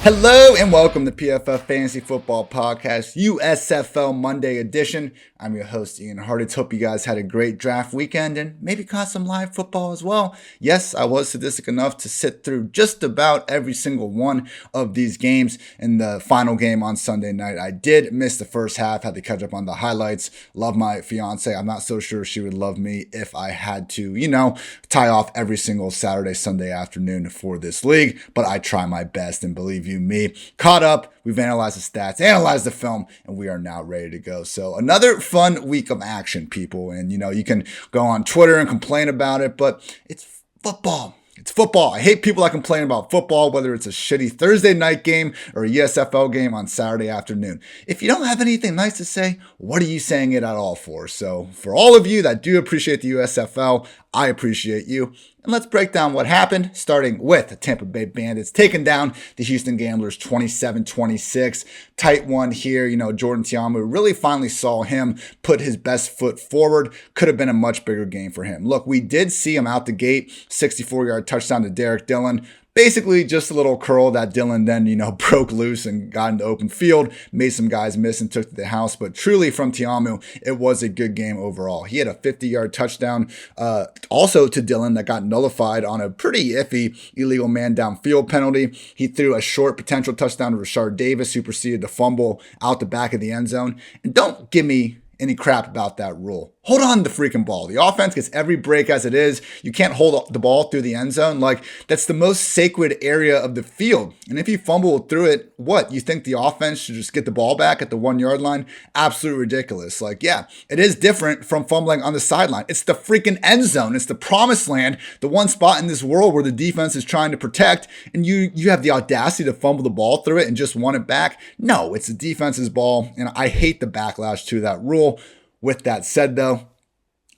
Hello and welcome to PFF Fantasy Football Podcast, USFL Monday edition. I'm your host, Ian Hartitz. Hope you guys had a great draft weekend and maybe caught some live football as well. Yes, I was sadistic enough to sit through just about every single one of these games. In the final game on Sunday night, I did miss the first half, had to catch up on the highlights. Love my fiance. I'm not so sure she would love me if I had to, tie off every single Saturday, Sunday afternoon for this league, but I try my best, and believe you me, caught up. We've analyzed the stats, analyzed the film, and we are now ready to go. So another fun week of action, people. And, you can go on Twitter and complain about it, but it's football. It's football. I hate people that complain about football, whether it's a shitty Thursday night game or a USFL game on Saturday afternoon. If you don't have anything nice to say, what are you saying it at all for? So for all of you that do appreciate the USFL, I appreciate you. And let's break down what happened, starting with the Tampa Bay Bandits taking down the Houston Gamblers 27-26. Tight one here. Jordan Ta'amu really finally saw him put his best foot forward. Could have been a much bigger game for him. Look, we did see him out the gate, 64-yard touchdown to Derek Dillon. Basically just a little curl that Dillon then, broke loose and got into open field, made some guys miss and took to the house. But truly from Ta'amu, it was a good game overall. He had a 50-yard touchdown also to Dillon that got nullified on a pretty iffy illegal man downfield penalty. He threw a short potential touchdown to Rashard Davis, who proceeded to fumble out the back of the end zone. And don't give me any crap about that rule. Hold on to the freaking ball. The offense gets every break as it is. You can't hold the ball through the end zone. That's the most sacred area of the field. And if you fumble through it, what? You think the offense should just get the ball back at the 1 yard line? Absolutely ridiculous. Yeah, it is different from fumbling on the sideline. It's the freaking end zone. It's the promised land, the one spot in this world where the defense is trying to protect, and you have the audacity to fumble the ball through it and just want it back. No, it's the defense's ball, and I hate the backlash to that rule. With that said, though,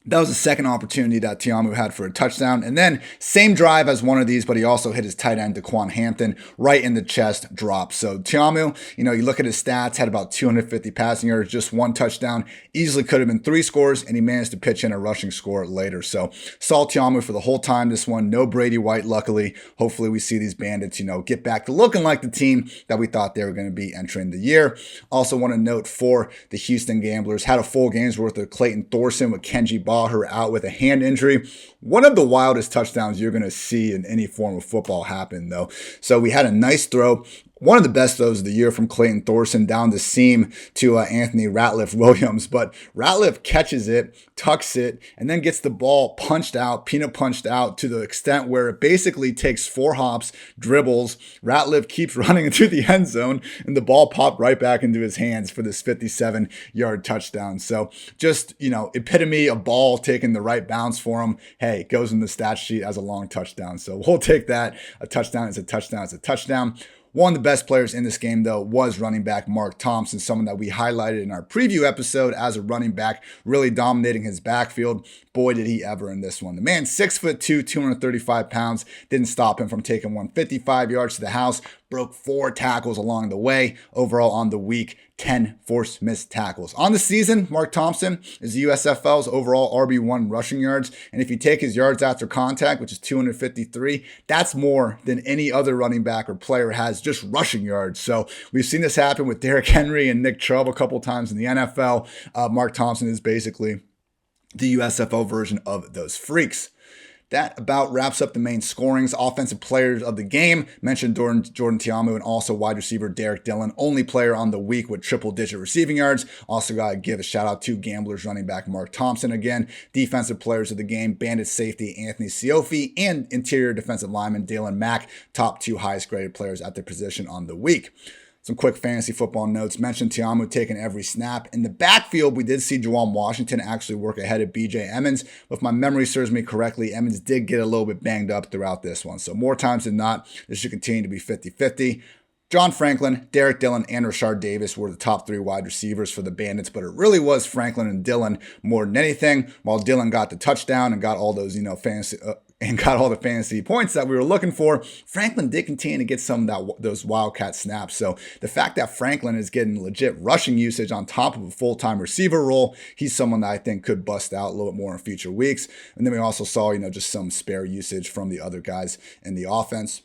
that was the second opportunity that Ta'amu had for a touchdown. And then same drive as one of these, but he also hit his tight end, Daquan Hampton, right in the chest drop. So Ta'amu, you look at his stats, had about 250 passing yards, just one touchdown. Easily could have been 3 scores, and he managed to pitch in a rushing score later. So saw Ta'amu for the whole time this one. No Brady White, luckily. Hopefully we see these Bandits, get back to looking like the team that we thought they were going to be entering the year. Also want to note for the Houston Gamblers, had a full game's worth of Clayton Thorson with Kenji Baher out with a hand injury. One of the wildest touchdowns you're going to see in any form of football happen, though. So we had a nice throw. One of the best throws of the year from Clayton Thorson down the seam to Anthony Ratliff Williams. But Ratliff catches it, tucks it, and then gets the ball peanut punched out to the extent where it basically takes 4 hops, dribbles. Ratliff keeps running into the end zone, and the ball popped right back into his hands for this 57-yard touchdown. So just, epitome of ball taking the right bounce for him. Hey, it goes in the stat sheet as a long touchdown. So we'll take that. A touchdown is a touchdown is a touchdown. One of the best players in this game, though, was running back Mark Thompson, someone that we highlighted in our preview episode as a running back, really dominating his backfield. Boy, did he ever in this one. The man, 6'2", 235 pounds, didn't stop him from taking 155 yards to the house, broke 4 tackles along the way. Overall on the week, 10 forced missed tackles. On the season, Mark Thompson is the USFL's overall RB1 rushing yards. And if you take his yards after contact, which is 253, that's more than any other running back or player has just rushing yards. So we've seen this happen with Derrick Henry and Nick Chubb a couple times in the NFL. Mark Thompson is basically the USFL version of those freaks. That about wraps up the main scorings. Offensive players of the game, mentioned Jordan Ta'amu and also wide receiver Derek Dillon, only player on the week with triple-digit receiving yards. Also got to give a shout-out to Gamblers running back Mark Thompson again. Defensive players of the game, Bandit safety Anthony Siofi and interior defensive lineman Dalen Mack, top 2 highest graded players at their position on the week. Some quick fantasy football notes. Mentioned Ta'amu taking every snap. In the backfield, we did see Juwan Washington actually work ahead of B.J. Emmons. But if my memory serves me correctly, Emmons did get a little bit banged up throughout this one. So more times than not, this should continue to be 50-50. John Franklin, Derek Dillon, and Rashard Davis were the top 3 wide receivers for the Bandits, but it really was Franklin and Dillon more than anything. While Dillon got the touchdown and got all those, fantasy and got all the fantasy points that we were looking for, Franklin did continue to get some of those Wildcat snaps. So the fact that Franklin is getting legit rushing usage on top of a full-time receiver role, he's someone that I think could bust out a little bit more in future weeks. And then we also saw, just some spare usage from the other guys in the offense.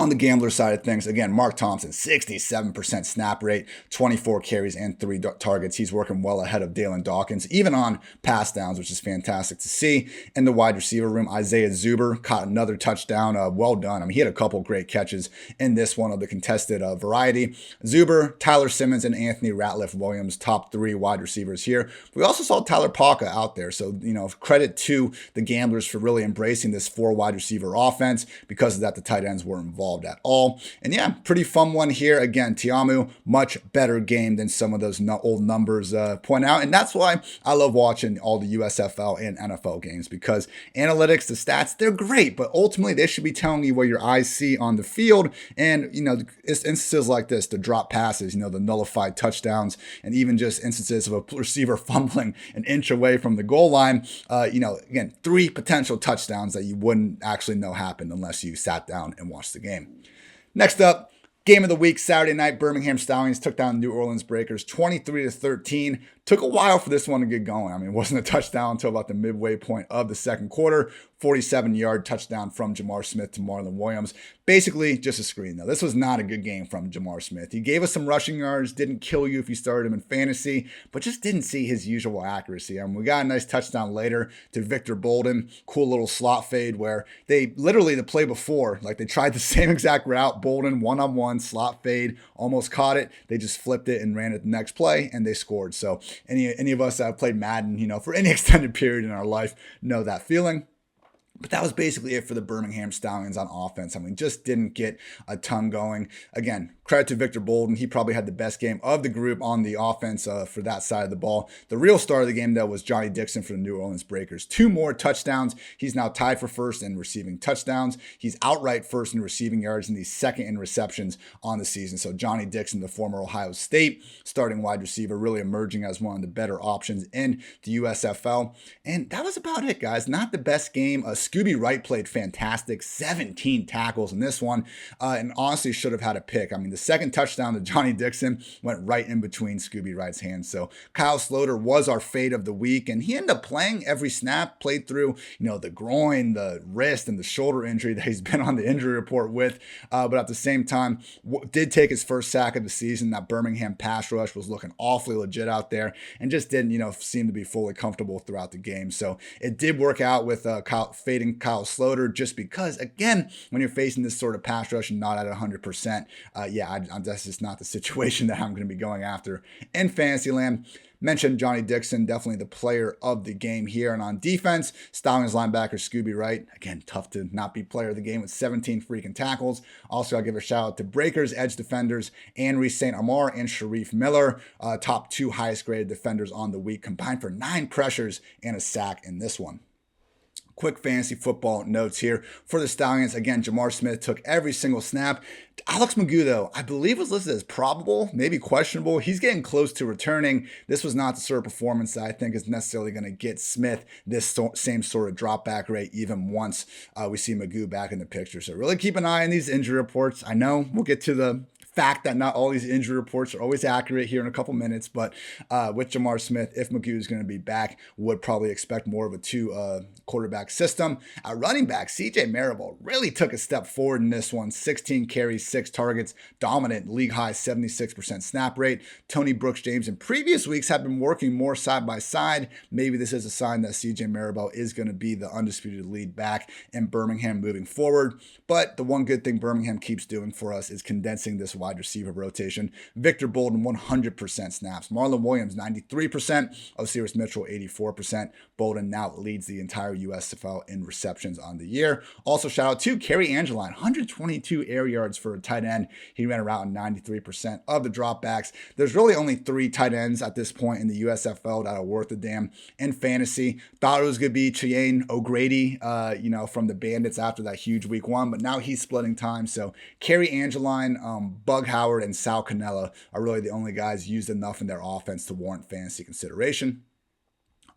On the gambler side of things, again, Mark Thompson, 67% snap rate, 24 carries and 3 targets. He's working well ahead of Dalen Dawkins, even on pass downs, which is fantastic to see. In the wide receiver room, Isaiah Zuber caught another touchdown. Well done. I mean, he had a couple great catches in this one of the contested variety. Zuber, Tyler Simmons, and Anthony Ratliff-Williams, top 3 wide receivers here. We also saw Tyler Palka out there. So, credit to the gamblers for really embracing this 4 wide receiver offense. Because of that, the tight ends were involved at all. And yeah, pretty fun one here. Again, Tiamu, much better game than some of those old numbers point out. And that's why I love watching all the USFL and NFL games, because analytics, the stats, they're great, but ultimately they should be telling you what your eyes see on the field. And, it's instances like this, the drop passes, the nullified touchdowns, and even just instances of a receiver fumbling an inch away from the goal line. Again, 3 potential touchdowns that you wouldn't actually know happened unless you sat down and watched the game. Next up, game of the week, Saturday night, Birmingham Stallions took down New Orleans Breakers 23-13. Took a while for this one to get going. I mean, it wasn't a touchdown until about the midway point of the second quarter. 47-yard touchdown from Jamar Smith to Marlon Williams. Basically, just a screen, though. This was not a good game from Jamar Smith. He gave us some rushing yards, didn't kill you if you started him in fantasy, but just didn't see his usual accuracy. I mean, we got a nice touchdown later to Victor Bolden. Cool little slot fade where they literally, the play before, like they tried the same exact route. Bolden, one-on-one, slot fade, almost caught it. They just flipped it and ran it the next play, and they scored. So any of us that have played Madden, for any extended period in our life know that feeling. But that was basically it for the Birmingham Stallions on offense. I mean, just didn't get a ton going. Again, credit to Victor Bolden. He probably had the best game of the group on the offense for that side of the ball. The real star of the game, though, was Johnny Dixon for the New Orleans Breakers. 2 more touchdowns. He's now tied for first in receiving touchdowns. He's outright first in receiving yards, and he's second in receptions on the season. So Johnny Dixon, the former Ohio State starting wide receiver, really emerging as one of the better options in the USFL. And that was about it, guys. Not the best game. Scooby Wright played fantastic, 17 tackles in this one, and honestly should have had a pick. I mean, the second touchdown to Johnny Dixon went right in between Scooby Wright's hands. So Kyle Sloter was our fade of the week, and he ended up playing every snap, played through, the groin, the wrist, and the shoulder injury that he's been on the injury report with. But at the same time, did take his first sack of the season. That Birmingham pass rush was looking awfully legit out there, and just didn't, seem to be fully comfortable throughout the game. So it did work out with fading Kyle Sloter, just because, again, when you're facing this sort of pass rush and not at 100%, that's just not the situation that I'm going to be going after in Fantasyland. Mentioned Johnny Dixon, definitely the player of the game here. And on defense, Stallions linebacker Scooby Wright. Again, tough to not be player of the game with 17 freaking tackles. Also, I'll give a shout out to Breakers edge defenders, Henry St. Amar and Sharif Miller. Top 2 highest graded defenders on the week, combined for 9 pressures and a sack in this one. Quick fantasy football notes here for the Stallions. Again, Jamar Smith took every single snap. Alex Magoo, though, I believe was listed as probable, maybe questionable. He's getting close to returning. This was not the sort of performance that I think is necessarily going to get Smith this same sort of drop back rate even once we see Magoo back in the picture. So really keep an eye on these injury reports. I know we'll get to the fact that not all these injury reports are always accurate here in a couple minutes, but with Jamar Smith, if Magoo is going to be back, would probably expect more of a 2 quarterback system. At running back, CJ Maribel really took a step forward in this one. 16 carries, 6 targets, dominant, league high 76% snap rate. Tony Brooks James in previous weeks have been working more side by side. Maybe this is a sign that CJ Maribel is going to be the undisputed lead back in Birmingham moving forward. But the one good thing Birmingham keeps doing for us is condensing this wide receiver rotation. Victor Bolden, 100% snaps. Marlon Williams, 93%. Osiris Mitchell, 84%. Bolden now leads the entire USFL in receptions on the year. Also, shout out to Kerry Angeline, 122 air yards for a tight end. He ran around 93% of the dropbacks. There's really only 3 tight ends at this point in the USFL that are worth a damn in fantasy. Thought it was going to be Cheyenne O'Grady, from the Bandits after that huge week 1, but now he's splitting time. So Kerry Angeline, Bug Howard, and Sal Cannella are really the only guys used enough in their offense to warrant fantasy consideration.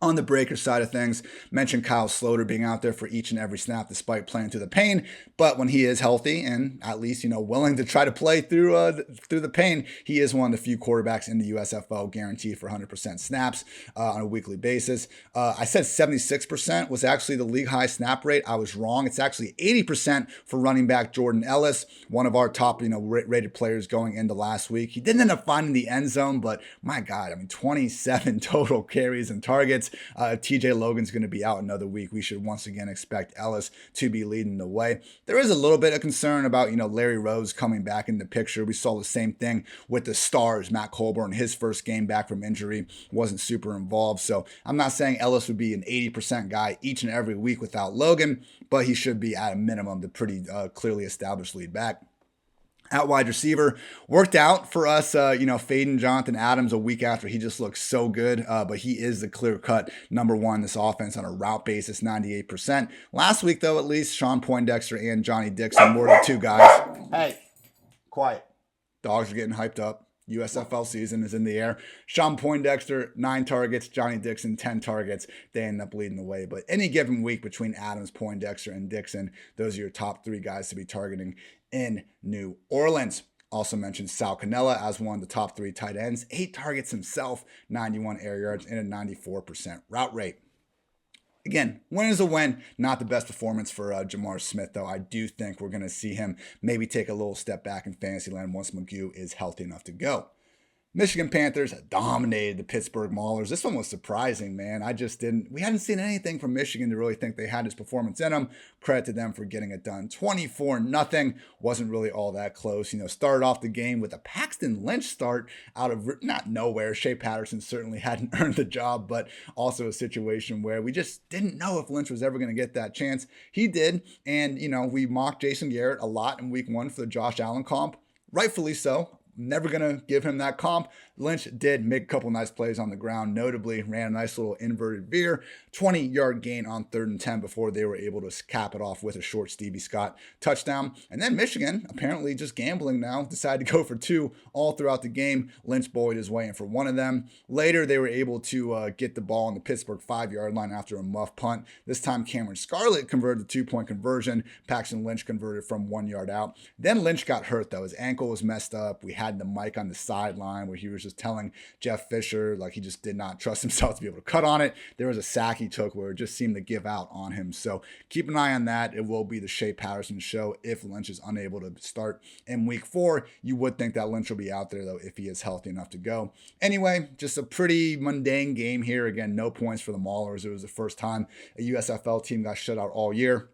On the breaker side of things, mentioned Kyle Sloter being out there for each and every snap despite playing through the pain. But when he is healthy and at least, willing to try to play through the pain, he is one of the few quarterbacks in the USFL guaranteed for 100% snaps on a weekly basis. I said 76% was actually the league high snap rate. I was wrong. It's actually 80% for running back Jordan Ellis, one of our top, rated players going into last week. He didn't end up finding the end zone, but my God, 27 total carries and targets. TJ Logan's going to be out another week. We should once again expect Ellis to be leading the way. There is a little bit of concern about, Larry Rose coming back in the picture. We saw the same thing with the Stars. Matt Colburn, his first game back from injury, wasn't super involved. So I'm not saying Ellis would be an 80% guy each and every week without Logan, but he should be at a minimum the pretty clearly established lead back. At wide receiver, worked out for us, fading Jonathan Adams a week after he just looked so good, but he is the clear-cut number one in this offense on a route basis, 98%. Last week, though, at least, Sean Poindexter and Johnny Dixon were the two guys. Hey, quiet. Dogs are getting hyped up. USFL season is in the air. Sean Poindexter, 9 targets. Johnny Dixon, 10 targets. They end up leading the way. But any given week between Adams, Poindexter, and Dixon, those are your top 3 guys to be targeting in New Orleans. Also mentioned Sal Cannella as one of the top 3 tight ends. 8 targets himself, 91 air yards, and a 94% route rate. Again, win is a win. Not the best performance for Jamar Smith, though. I do think we're going to see him maybe take a little step back in fantasy land once McGough is healthy enough to go. Michigan Panthers dominated the Pittsburgh Maulers. This one was surprising, man. We hadn't seen anything from Michigan to really think they had this performance in them. Credit to them for getting it done. 24-0. Wasn't really all that close. Started off the game with a Paxton Lynch start out of not nowhere. Shea Patterson certainly hadn't earned the job, but also a situation where we just didn't know if Lynch was ever going to get that chance. He did, and, we mocked Jason Garrett a lot in week 1 for the Josh Allen comp. Rightfully so. Never going to give him that comp. Lynch did make a couple nice plays on the ground, notably ran a nice little inverted veer, 20-yard gain on 3rd and 10 before they were able to cap it off with a short Stevie Scott touchdown. And then Michigan, apparently just gambling now, decided to go for 2 all throughout the game. Lynch buoyed his way in for one of them. Later, they were able to get the ball on the Pittsburgh 5-yard line after a muff punt. This time, Cameron Scarlett converted the 2-point conversion. Paxton Lynch converted from 1 yard out. Then Lynch got hurt, though. His ankle was messed up. We had the mic on the sideline where he was just telling Jeff Fisher he just did not trust himself to be able to cut on it. There was a sack he took where it just seemed to give out on him. So keep an eye on that. It will be the Shea Patterson show if Lynch is unable to start in week 4. You would think that Lynch will be out there, though, if he is healthy enough to go. Anyway, just a pretty mundane game here. Again, no points for the Maulers. It was the first time a USFL team got shut out all year.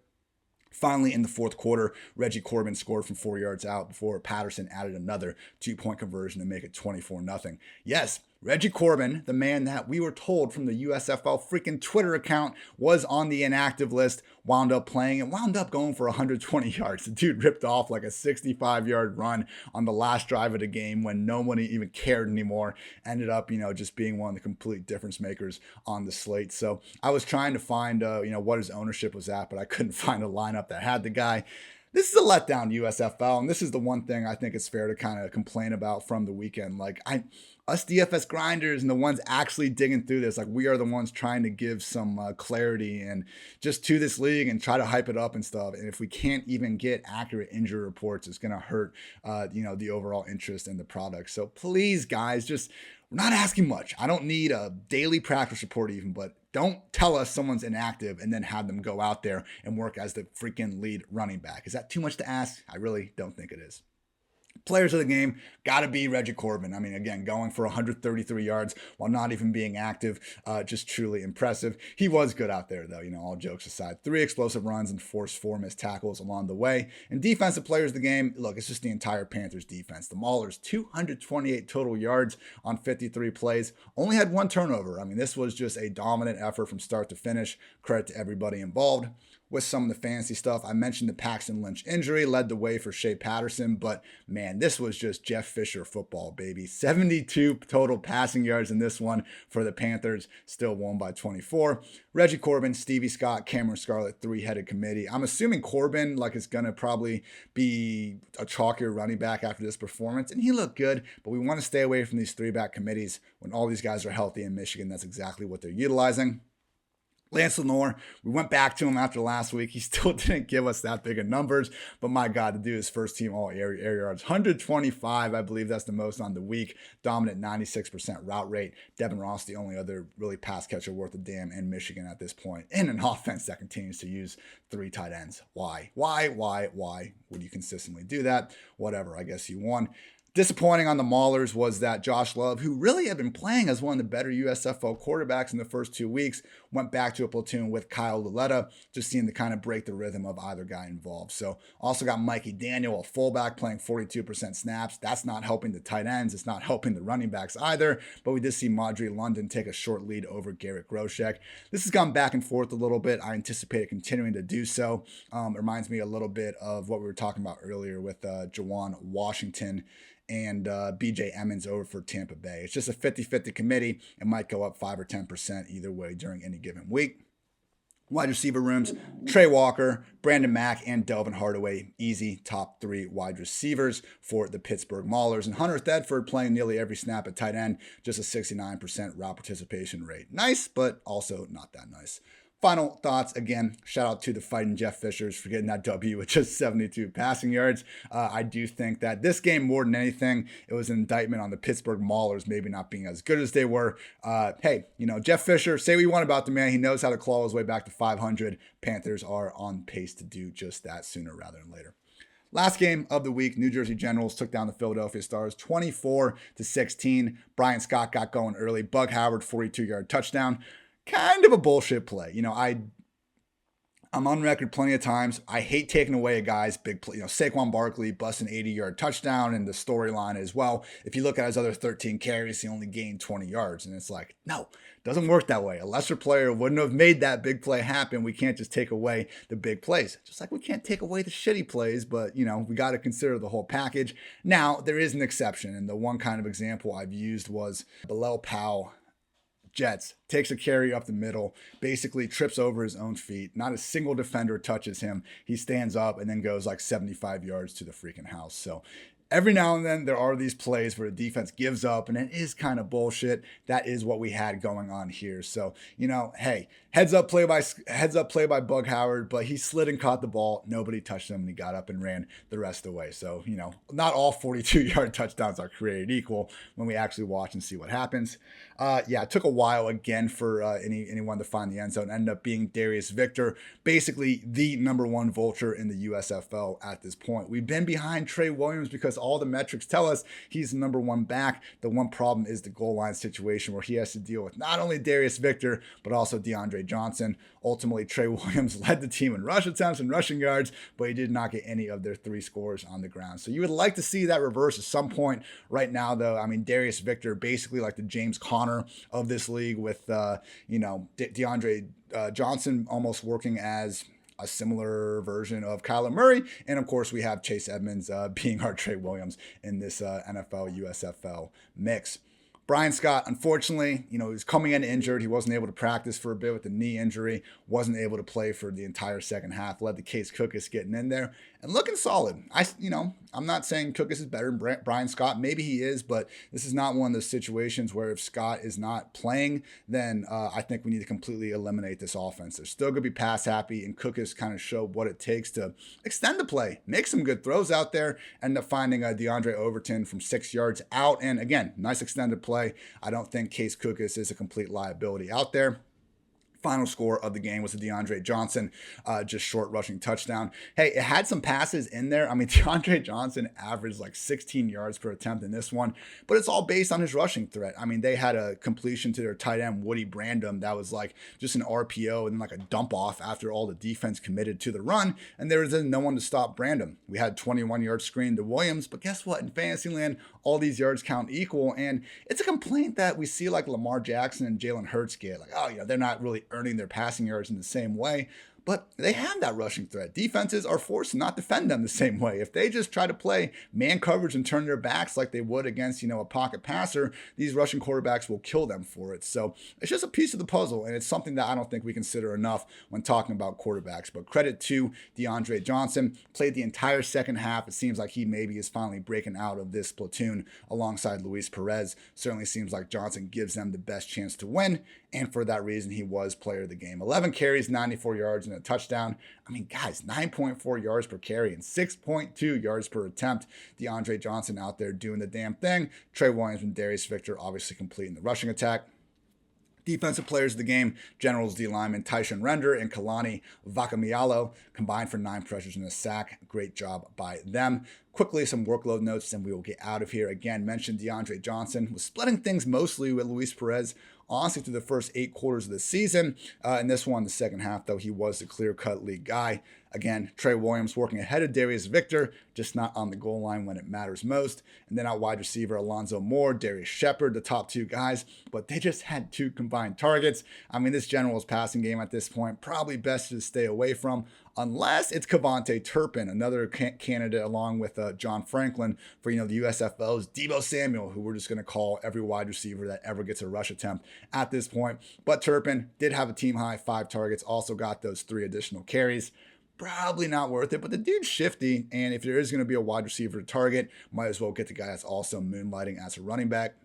Finally, in the fourth quarter, Reggie Corbin scored from 4 yards out before Patterson added another 2-point conversion to make it 24-0. Yes, Reggie Corbin, the man that we were told from the USFL freaking Twitter account was on the inactive list, wound up playing and wound up going for 120 yards. The dude ripped off like a 65-yard run on the last drive of the game when nobody even cared anymore. Ended up, just being one of the complete difference makers on the slate. So I was trying to find, what his ownership was at, but I couldn't find a lineup that had the guy. This is a letdown, USFL, and this is the one thing I think it's fair to kind of complain about from the weekend. Us DFS grinders and the ones actually digging through this, we are the ones trying to give some clarity and just to this league and try to hype it up and stuff. And if we can't even get accurate injury reports, it's going to hurt, the overall interest in the product. So please, guys, we're not asking much. I don't need a daily practice report even, but don't tell us someone's inactive and then have them go out there and work as the freaking lead running back. Is that too much to ask? I really don't think it is. Players of the game, got to be Reggie Corbin. Again, going for 133 yards while not even being active, just truly impressive. He was good out there, though, all jokes aside. 3 explosive runs and forced 4 missed tackles along the way. And defensive players of the game, look, it's just the entire Panthers defense. The Maulers, 228 total yards on 53 plays, only had 1 turnover. This was just a dominant effort from start to finish. Credit to everybody involved. with some of the fantasy stuff. I mentioned the Paxton Lynch injury led the way for Shea Patterson, but man, this was just Jeff Fisher football, baby. 72 total passing yards in this one for the Panthers, still won by 24. Reggie Corbin, Stevie Scott, Cameron Scarlett, three-headed committee. I'm assuming Corbin is going to probably be a chalkier running back after this performance, and he looked good, but we want to stay away from these three-back committees when all these guys are healthy in Michigan. That's exactly what they're utilizing. Lance Lenore, we went back to him after last week. He still didn't give us that big of numbers, but my God, to do his first team all air yards, 125, I believe that's the most on the week. Dominant 96% route rate. Devin Ross, the only other really pass catcher worth a damn in Michigan at this point, in an offense that continues to use three tight ends. Why would you consistently do that? Whatever, I guess you won. Disappointing on the Maulers was that Josh Love, who really had been playing as one of the better USFL quarterbacks in the first 2 weeks, went back to a platoon with Kyle Luletta, just seemed to kind of break the rhythm of either guy involved. So also got Mikey Daniel, a fullback, playing 42% snaps. That's not helping the tight ends. It's not helping the running backs either. But we did see Madri London take a short lead over Garrett Groshek. This has gone back and forth a little bit. I anticipate it continuing to do so. It reminds me a little bit of what we were talking about earlier with Jawan Washington and BJ Emmons over for Tampa Bay. It's just a 50-50 committee. It might go up 5 or 10% either way during any given week. Wide receiver rooms, Trey Walker, Brandon Mack, and Delvin Hardaway, easy top 3 wide receivers for the Pittsburgh Maulers. And Hunter Thedford playing nearly every snap at tight end, just a 69% route participation rate. Nice, but also not that nice. Final thoughts, again, shout out to the fighting Jeff Fishers for getting that W with just 72 passing yards. I do think that this game, more than anything, it was an indictment on the Pittsburgh Maulers maybe not being as good as they were. Hey, Jeff Fisher, say what you want about the man. He knows how to claw his way back to 500. Panthers are on pace to do just that sooner rather than later. Last game of the week, New Jersey Generals took down the Philadelphia Stars 24-16. Brian Scott got going early. Bug Howard, 42-yard touchdown. Kind of a bullshit play. I'm on record plenty of times. I hate taking away a guy's big play. Saquon Barkley busted an 80-yard touchdown, and the storyline as well. If you look at his other 13 carries, he only gained 20 yards. And it's like, no, it doesn't work that way. A lesser player wouldn't have made that big play happen. We can't just take away the big plays. Just like we can't take away the shitty plays, but, we got to consider the whole package. Now, there is an exception, and the one kind of example I've used was Bilal Powell, Jets, takes a carry up the middle, basically trips over his own feet. Not a single defender touches him. He stands up and then goes 75 yards to the freaking house. So every now and then there are these plays where the defense gives up, and it is kind of bullshit. That is what we had going on here. So, hey, heads up play by Bug Howard, but he slid and caught the ball. Nobody touched him, and he got up and ran the rest of the way. So, not all 42-yard touchdowns are created equal when we actually watch and see what happens. It took a while again for anyone to find the end zone. Ended up being Darius Victor, basically the number one vulture in the USFL at this point. We've been behind Trey Williams because all the metrics tell us he's the number one back. The one problem is the goal line situation where he has to deal with not only Darius Victor, but also DeAndre Johnson. Ultimately, Trey Williams led the team in rush attempts and rushing yards, but he did not get any of their 3 scores on the ground. So you would like to see that reverse at some point. Right now, though, Darius Victor, basically like the James Conner of this league with, DeAndre Johnson almost working as a similar version of Kyler Murray. And of course, we have Chase Edmonds being our Trey Williams in this NFL USFL mix. Brian Scott, unfortunately, he was coming in injured. He wasn't able to practice for a bit with a knee injury, wasn't able to play for the entire second half, led to Case Cookus getting in there and looking solid. I'm not saying Cookus is better than Brian Scott. Maybe he is, but this is not one of those situations where if Scott is not playing, then I think we need to completely eliminate this offense. They're still going to be pass happy, and Cookus kind of showed what it takes to extend the play, make some good throws out there, end up finding DeAndre Overton from 6 yards out. And again, nice extended play. I don't think Case Cookus is a complete liability out there. Final score of the game was a DeAndre Johnson, just short rushing touchdown. Hey, it had some passes in there. DeAndre Johnson averaged 16 yards per attempt in this one, but it's all based on his rushing threat. They had a completion to their tight end, Woody Brandom, that was just an RPO and a dump off after all the defense committed to the run, and there was no one to stop Brandom. We had 21-yard screen to Williams, but guess what? In Fantasyland, all these yards count equal, and it's a complaint that we see Lamar Jackson and Jalen Hurts get. They're not really earning their passing yards in the same way. but they have that rushing threat. Defenses are forced to not defend them the same way. If they just try to play man coverage and turn their backs like they would against, a pocket passer, these rushing quarterbacks will kill them for it. So it's just a piece of the puzzle, and it's something that I don't think we consider enough when talking about quarterbacks. But credit to DeAndre Johnson, played the entire second half. It seems like he maybe is finally breaking out of this platoon alongside Luis Perez. Certainly seems like Johnson gives them the best chance to win, and for that reason, he was player of the game. 11 carries, 94 yards, and a touchdown. I mean, guys, 9.4 yards per carry and 6.2 yards per attempt. DeAndre Johnson out there doing the damn thing. Trey Williams and Darius Victor obviously completing the rushing attack. Defensive players of the game, Generals D lineman Tyshawn Render and Kalani Vakamialo combined for 9 pressures and a sack. Great job by them. Quickly, some workload notes, and we will get out of here. Again, mentioned DeAndre Johnson was splitting things mostly with Luis Perez, honestly, through the first 8 quarters of the season. In this one, the second half, though, he was the clear-cut lead guy. Again, Trey Williams working ahead of Darius Victor, just not on the goal line when it matters most. And then out wide receiver, Alonzo Moore, Darius Shepard, the top 2 guys. But they just had 2 combined targets. I mean, this Generals passing game at this point, probably best to stay away from, unless it's Kevontae Turpin, another candidate along with John Franklin for, the USFL's Deebo Samuel, who we're just going to call every wide receiver that ever gets a rush attempt at this point. But Turpin did have a team-high 5 targets, also got those 3 additional carries. Probably not worth it, but the dude's shifty, and if there is going to be a wide receiver to target, might as well get the guy that's also moonlighting as a running back.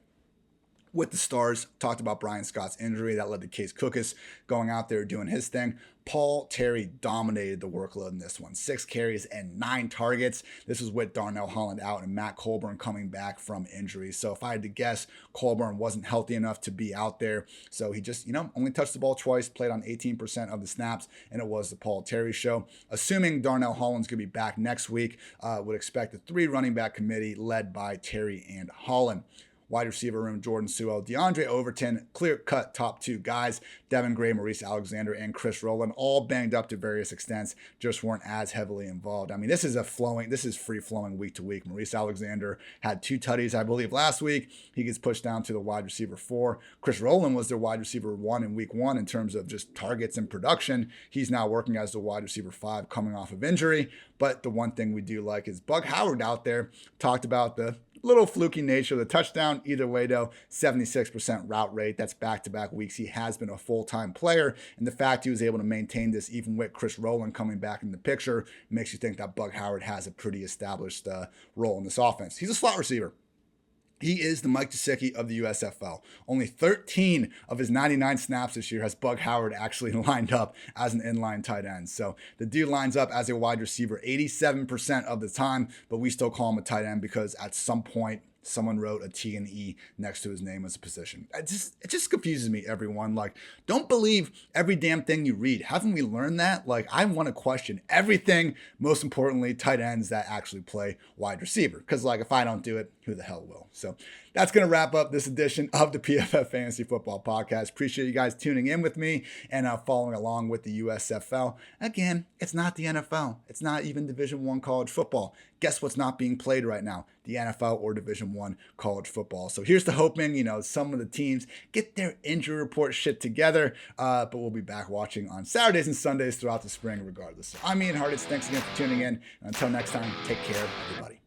With the Stars, talked about Brian Scott's injury. That led to Case Cookus going out there doing his thing. Paul Terry dominated the workload in this one. 6 carries and 9 targets. This was with Darnell Holland out and Matt Colburn coming back from injury. So if I had to guess, Colburn wasn't healthy enough to be out there. So he just, only touched the ball twice, played on 18% of the snaps, and it was the Paul Terry show. Assuming Darnell Holland's going to be back next week, would expect a 3 running back committee led by Terry and Holland. Wide receiver room, Jordan Sewell, DeAndre Overton, clear-cut top 2 guys, Devin Gray, Maurice Alexander, and Chris Rowland, all banged up to various extents, just weren't as heavily involved. I mean, this is free-flowing week to week. Maurice Alexander had 2 tutties, I believe, last week. He gets pushed down to the wide receiver 4. Chris Rowland was their wide receiver 1 in week 1 in terms of just targets and production. He's now working as the wide receiver 5 coming off of injury. But the one thing we do like is Bug Howard out there talked about the little fluky nature of the touchdown. Either way, though, 76% route rate. That's back-to-back weeks. He has been a full-time player, and the fact he was able to maintain this even with Chris Rowland coming back in the picture makes you think that Bug Howard has a pretty established role in this offense. He's a slot receiver. He is the Mike Gesicki of the USFL. Only 13 of his 99 snaps this year has Bug Howard actually lined up as an inline tight end. So the dude lines up as a wide receiver 87% of the time, but we still call him a tight end because at some point someone wrote a T and E next to his name as a position. It just confuses me, everyone. Like, don't believe every damn thing you read. Haven't we learned that? Like, I want to question everything, most importantly, tight ends that actually play wide receiver. Because, like, if I don't do it, who the hell will? So that's going to wrap up this edition of the PFF Fantasy Football Podcast. Appreciate you guys tuning in with me and following along with the USFL. Again, it's not the NFL. It's not even Division I college football. Guess what's not being played right now? The NFL or Division I college football. So here's to hoping, some of the teams get their injury report shit together. But we'll be back watching on Saturdays and Sundays throughout the spring regardless. So I'm Ian Hartitz. Thanks again for tuning in. Until next time, take care, everybody.